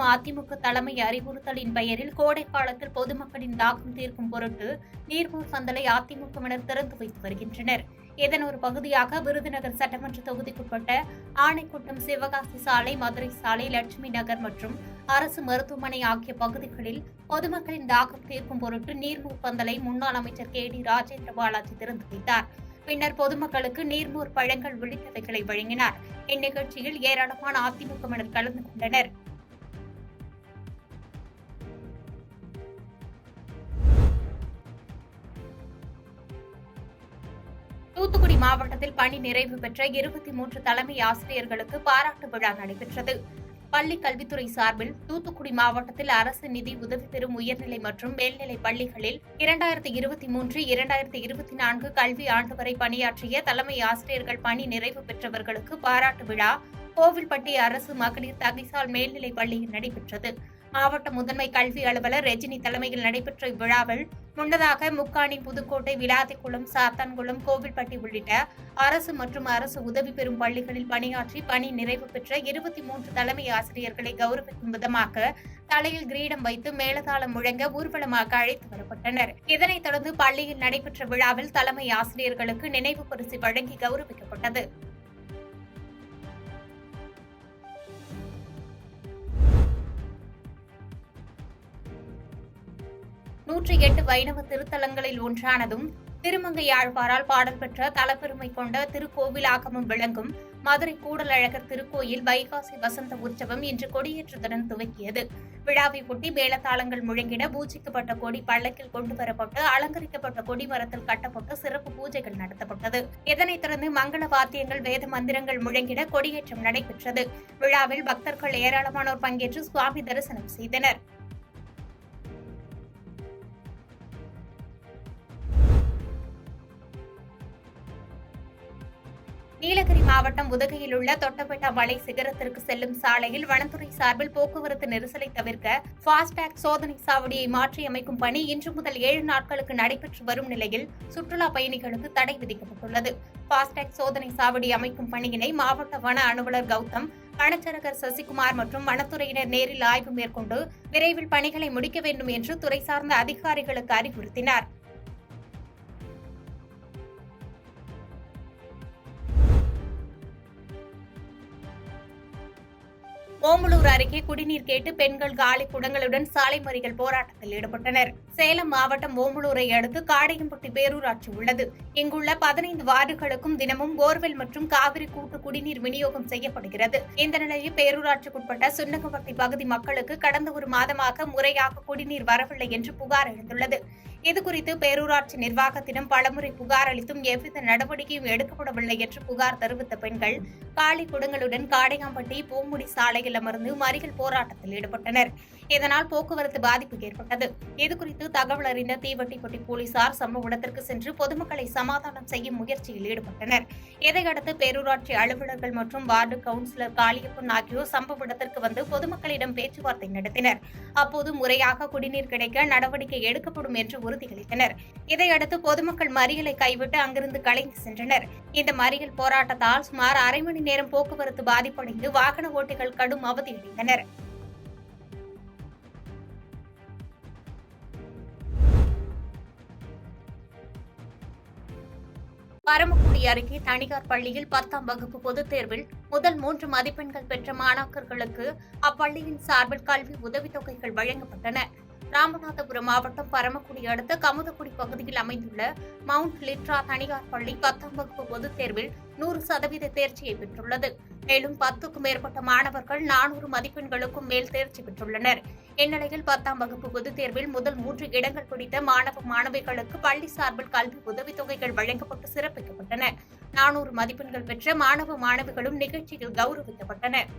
மற்றும் அதிமுக தலைமை அறிவுறுத்தலின் பெயரில் கோடை காலத்தில் பொதுமக்களின் தாகம் தீர்க்கும் பொருட்டு நீர்மூர் பந்தலை அதிமுகவினர் திறந்து வைத்து வருகின்றனர். இதன் ஒரு பகுதியாக விருதுநகர் சட்டமன்ற தொகுதிக்குட்பட்ட ஆணைக்குட்டம், சிவகாசி சாலை, மதுரை சாலை, லட்சுமி நகர் மற்றும் அரசு மருத்துவமனை ஆகிய பகுதிகளில் பொதுமக்களின் தாகம் தீர்க்கும் பொருட்டு நீர்மூர் பந்தலை முன்னாள் அமைச்சர் KD ராஜேந்திர பாலாஜி திறந்து வைத்தார். பின்னர் பொதுமக்களுக்கு நீர்மோர் பழங்கள் உள்ளிட்டவைகளை வழங்கினார். இந்நிகழ்ச்சியில் ஏராளமான அதிமுகவினர் கலந்து கொண்டனர். தூத்துக்குடி மாவட்டத்தில் பணி நிறைவு பெற்ற 23 தலைமை ஆசிரியர்களுக்கு பாராட்டு விழா நடைபெற்றது. பள்ளிக் கல்வித்துறை சார்பில் தூத்துக்குடி மாவட்டத்தில் அரசு நிதி உதவி பெறும் உயர்நிலை மற்றும் மேல்நிலைப் பள்ளிகளில் 2023-2024 கல்வி ஆண்டு வரை பணியாற்றிய தலைமை ஆசிரியர்கள் பணி நிறைவு பெற்றவர்களுக்கு பாராட்டு விழா கோவில்பட்டி அரசு மகளிர் தகைசால் மேல்நிலைப் பள்ளியில் நடைபெற்றது. மாவட்ட முதன்மை கல்வி அலுவலர் ரெஜினி தலைமையில் நடைபெற்ற இவ்விழாவில் முன்னதாக முக்காணி, புதுக்கோட்டை, விளாத்திக்குளம், சாத்தான்குளம், கோவில்பட்டி உள்ளிட்ட அரசு மற்றும் அரசு உதவி பெறும் பள்ளிகளில் பணியாற்றி பணி நிறைவு பெற்ற 23 தலைமை ஆசிரியர்களை கௌரவிக்கும் விதமாக தலையில் கிரீடம் வைத்து மேளதாளம் முழங்க ஊர்வலமாக அழைத்து வரப்பட்டனர். இதனைத் தொடர்ந்து பள்ளியில் நடைபெற்ற விழாவில் தலைமை ஆசிரியர்களுக்கு நினைவு பரிசு வழங்கி கௌரவிக்கப்பட்டது. 108 வைணவ திருத்தலங்களில் ஒன்றானதும் திருமங்கையாழ்வாரால் பாடல் பெற்ற தலப்பெருமை கொண்ட திருக்கோவிலாகமும் விளங்கும் மதுரை கூடலழகர் திருக்கோயில் வைகாசி வசந்த உற்சவம் இன்று கொடியேற்றத்துடன் துவங்கியது. விழாவை ஒட்டி மேளதாளங்கள் முழங்கிட பூஜிக்கப்பட்ட கொடி பல்லக்கில் கொண்டுவரப்பட்டு அலங்கரிக்கப்பட்ட கொடிமரத்தில் கட்டப்பட்டு சிறப்பு பூஜைகள் நடத்தப்பட்டது. இதனைத் தொடர்ந்து மங்கள வாத்தியங்கள், வேத மந்திரங்கள் முழங்கிட கொடியேற்றம் நடைபெற்றது. விழாவில் பக்தர்கள் ஏராளமானோர் பங்கேற்று சுவாமி தரிசனம் செய்தனர். நீலகிரி மாவட்டம் உதகையில் உள்ள தொட்டபெட்டா மலை சிகரத்திற்கு செல்லும் சாலையில் வனத்துறை சார்பில் போக்குவரத்து நெரிசலை தவிர்க்க பாஸ்டாக் சோதனை சாவடியை மாற்றியமைக்கும் பணி இன்று முதல் 7 நாட்களுக்கு நடைபெற்று வரும் நிலையில் சுற்றுலா பயணிகளுக்கு தடை விதிக்கப்பட்டுள்ளது. பாஸ்டாக் சோதனை சாவடி அமைக்கும் பணியினை மாவட்ட வன அலுவலர் கௌதம், வனச்சரகர் சசிகுமார் மற்றும் வனத்துறையினர் நேரில் ஆய்வு மேற்கொண்டு விரைவில் பணிகளை முடிக்க வேண்டும் என்று துறை சார்ந்த அதிகாரிகளுக்கு அறிவுறுத்தினார். ஓமலூர் அருகே குடிநீர் கேட்டு பெண்கள் காலி குடங்களுடன் சாலை மறியல் போராட்டத்தில் ஈடுபட்டனர். சேலம் மாவட்டம் ஓமலூரை அடுத்து காடையம்பட்டி பேரூராட்சி உள்ளது. இங்குள்ள 15 வார்டுகளுக்கும் தினமும் போர்வெல் மற்றும் காவிரி கூட்டு குடிநீர் விநியோகம் செய்யப்படுகிறது. இந்த நிலையில் பேரூராட்சிக்குட்பட்ட சுன்னகப்பட்டி பகுதி மக்களுக்கு கடந்த ஒரு மாதமாக முறையாக குடிநீர் வரவில்லை என்று புகார் எழுந்துள்ளது. இதுகுறித்து பேரூராட்சி நிர்வாகத்திடம் பலமுறை புகார் அளித்தும் எவ்வித நடவடிக்கையும் எடுக்கப்படவில்லை என்று புகார் தெரிவித்த பெண்கள் காலி குடங்களுடன் காடையாம்பட்டி பூமுடி சாலையில் அமர்ந்து மறியல் போராட்டத்தில் ஈடுபட்டனர். இதனால் போக்குவரத்து பாதிப்பு ஏற்பட்டது. இதுகுறித்து தகவல் அறிந்த தீவட்டிப்பட்டி போலீசார் சம்பவ இடத்திற்கு சென்று பொதுமக்களை சமாதானம் செய்யும் முயற்சியில் ஈடுபட்டனர். இதையடுத்து பேரூராட்சி அலுவலர்கள் மற்றும் வார்டு கவுன்சிலர் காளியப்பன் ஆகியோர் சம்பவ இடத்திற்கு வந்து பொதுமக்களிடம் பேச்சுவார்த்தை நடத்தினர். அப்போது முறையாக குடிநீர் கிடைக்க நடவடிக்கை எடுக்கப்படும் என்று உறுதியளித்தனர். இதையடுத்து பொதுமக்கள் மறியலை கைவிட்டு அங்கிருந்து கலைந்து சென்றனர். இந்த மறியல் போராட்டத்தால் சுமார் அரை மணி நேரம் போக்குவரத்து பாதிப்படைந்து வாகன ஓட்டிகள் கடும் அவதியடைந்தனர். பரமக்குடி அருகே தனியார் பள்ளியில் 10ஆம் வகுப்பு பொதுத் தேர்வில் முதல் 3 மதிப்பெண்கள் பெற்ற மாணாக்கர்களுக்கு அப்பள்ளியின் சார்பில் கல்வி உதவித்தொகைகள் வழங்கப்பட்டன. ராமநாதபுரம் மாவட்டம் பரமக்குடி அடுத்த கமுதக்குடி பகுதியில் அமைந்துள்ள மவுண்ட் லிட்ரா தனியார் பள்ளி 10ஆம் வகுப்பு பொதுத் தேர்வில் 100% தேர்ச்சியை பெற்றுள்ளது. மேலும் 10க்கும் மேற்பட்ட மாணவர்கள் 400 மதிப்பெண்களுக்கும் மேல் தேர்ச்சி பெற்றுள்ளனர். இந்நிலையில் 10ஆம் வகுப்பு பொதுத் தேர்வில் முதல் 3 இடங்கள் பிடித்த மாணவ மாணவிகளுக்கு பள்ளி சார்பில் கல்வி உதவித்தொகைகள் வழங்கப்பட்டு சிறப்பிக்கப்பட்டன. 400 மதிப்பெண்கள் பெற்ற மாணவ மாணவிகளும் நிகழ்ச்சியில் கௌரவிக்கப்பட்டனர்.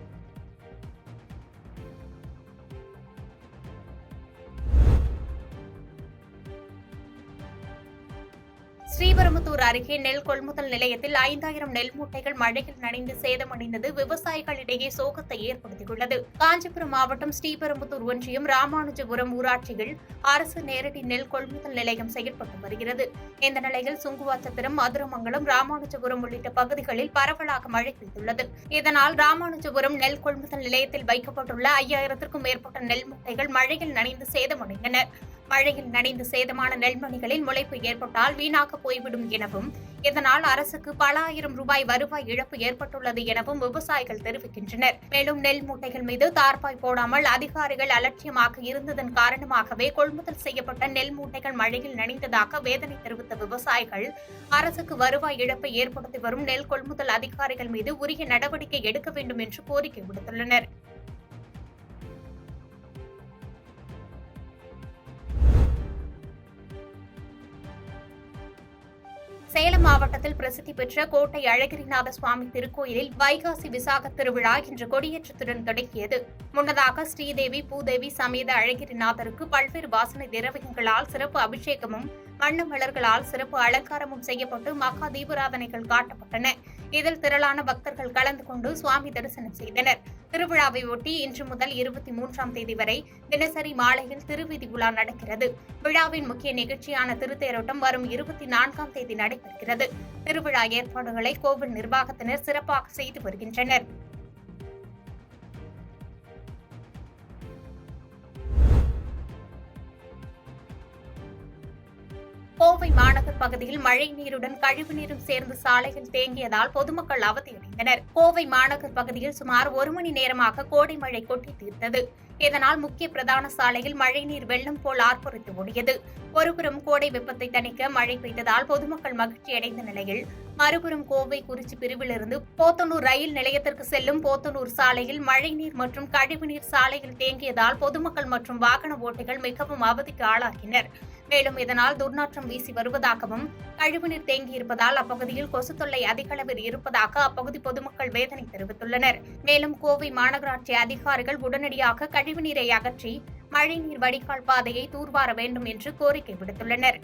ஸ்ரீபெரும்புதூர் அருகே நெல் கொள்முதல் நிலையத்தில் 5000 நெல் மூட்டைகள் மழையில் நனைந்து சேதமடைந்தது விவசாயிகளிடையே சோகத்தை ஏற்படுத்தியுள்ளது. காஞ்சிபுரம் மாவட்டம் ஸ்ரீபெரும்புதூர் ஒன்றியம் ராமானுஜபுரம் ஊராட்சியில் அரசு நேரடி நெல் கொள்முதல் நிலையம் செயல்பட்டு வருகிறது. இந்த நிலையில் சுங்குவாச்சத்திரம், மதுரமங்கலம், ராமானுஜபுரம் உள்ளிட்ட பகுதிகளில் பரவலாக மழை பெய்துள்ளது. இதனால் ராமானுஜபுரம் நெல் கொள்முதல் நிலையத்தில் வைக்கப்பட்டுள்ள 5000க்கும் மேற்பட்ட நெல் மூட்டைகள் மழையில் நனைந்து சேதமடைந்தன. மழையில் நனைந்து சேதமான நெல்மணிகளில் முளைப்பு ஏற்பட்டால் வீணாக போய்விடும் எனவும், இதனால் அரசுக்கு பல ஆயிரம் ரூபாய் வருவாய் இழப்பு ஏற்பட்டுள்ளது எனவும் விவசாயிகள் தெரிவிக்கின்றனர். மேலும் நெல் மூட்டைகள் மீது தார்பாய் போடாமல் அதிகாரிகள் அலட்சியமாக இருந்ததன் காரணமாகவே கொள்முதல் செய்யப்பட்ட நெல் மூட்டைகள் மழையில் நனைந்ததாக வேதனை தெரிவித்த விவசாயிகள் அரசுக்கு வருவாய் இழப்பை ஏற்படுத்தி வரும் நெல் கொள்முதல் அதிகாரிகள் மீது உரிய நடவடிக்கை எடுக்க வேண்டும் என்று கோரிக்கை விடுத்துள்ளனர். சேலம் மாவட்டத்தில் பிரசித்தி பெற்ற கோட்டை அழகிரிநாத சுவாமி திருக்கோயிலில் வைகாசி விசாக திருவிழா இன்று கொடியேற்றத்துடன் தொடங்கியது. முன்னதாக ஸ்ரீதேவி, பூதேவி சமேத அழகிரிநாதருக்கு பல்வேறு வாசனை திரவியங்களால் சிறப்பு அபிஷேகமும், வண்ண மலர்களால் சிறப்பு அலங்காரமும் செய்யப்பட்டு மகா தீபாராதனைகள் காட்டப்பட்டன. இதில் திரளான பக்தர்கள் கலந்து கொண்டு சுவாமி தரிசனம் செய்தனர். திருவிழாவை ஒட்டி இன்று முதல் 23ஆம் தேதி வரை தினசரி மாலையில் திருவீதி உலா நடக்கிறது. விழாவின் முக்கிய நிகழ்ச்சியான திருத்தேரோட்டம் வரும் 24ஆம் தேதி நடைபெறுகிறது. திருவிழா ஏற்பாடுகளை கோவில் நிர்வாகத்தினர் சிறப்பாக செய்து வருகின்றனர். கோவை மாநகர் பகுதியில் மழை நீருடன் கழிவு நீரும் சேர்ந்து சாலையில் தேங்கியதால் பொதுமக்கள் அவதியடைந்தனர். கோவை மாநகர் பகுதியில் சுமார் 1 மணி நேரமாக கோடை மழை கொட்டி தீர்த்தது. இதனால் முக்கிய பிரதான சாலையில் மழைநீர் வெள்ளம் போல் ஆர்ப்பரித்து ஓடியது. ஒருபுறம் கோடை வெப்பத்தை தணிக்க மழை பெய்ததால் பொதுமக்கள் மகிழ்ச்சியடைந்த நிலையில், மறுபுறம் கோவை குறிச்சி பிரிவிலிருந்து போத்தனூர் ரயில் நிலையத்திற்கு செல்லும் போத்தனூர் சாலையில் மழைநீர் மற்றும் கழிவுநீர் சாலையில் தேங்கியதால் பொதுமக்கள் மற்றும் வாகன ஓட்டிகள் மிகவும் அவதிக்கு ஆளாகினர். மேலும் இதனால் துர்நாற்றம் வீசி வருவதாகவும், கழிவுநீர் தேங்கியிருப்பதால் அப்பகுதியில் கொசு தொல்லை அதிக அளவில் இருப்பதாக அப்பகுதி பொதுமக்கள் வேதனை தெரிவித்துள்ளனர். மேலும் கோவை மாநகராட்சி அதிகாரிகள் உடனடியாக கழிவுநீரை அகற்றி மழைநீர் வடிகால் பாதையை தூர்வார வேண்டும் என்று கோரிக்கை விடுத்துள்ளனர்.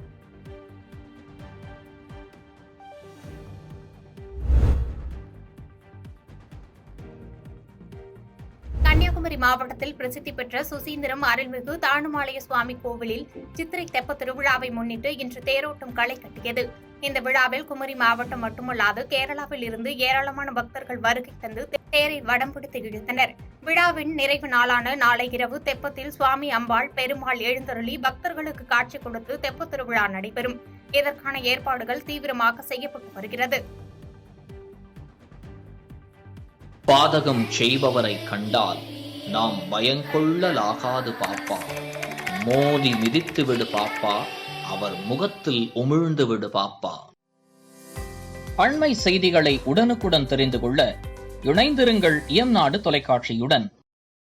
கன்னியாகுமரி மாவட்டத்தில் பிரசித்தி பெற்ற சுசீந்திரம் அருள்மிகு தானுமாலய சுவாமி கோவிலில் சித்திரை தெப்ப திருவிழாவை முன்னிட்டு இன்று தேரோட்டம் களை கட்டியது. இந்த விழாவில் குமரி மாவட்டம் மட்டுமல்லாது கேரளாவில் இருந்து ஏராளமான பக்தர்கள் வருகை தந்து தேரை வடம் பிடித்து இழுத்தனர். விழாவின் நிறைவு நாளான நாளை இரவு தெப்பத்தில் சுவாமி, அம்பாள், பெருமாள் எழுந்தருளி பக்தர்களுக்கு காட்சி கொடுத்து தெப்ப திருவிழா நடைபெறும். இதற்கான ஏற்பாடுகள் தீவிரமாக செய்யப்பட்டு வருகிறது. பாதகம் செய்பவரை கண்டால் நாம் பயங்கொள்ளலாகாது பாப்பா. மோதி மிதித்து விடு பாப்பா, அவர் முகத்தில் உமிழ்ந்து விடு பாப்பா. அண்மை செய்திகளை உடனுக்குடன் தெரிந்து கொள்ள இணைந்திருங்கள் இயம்நாடு தொலைக்காட்சியுடன்.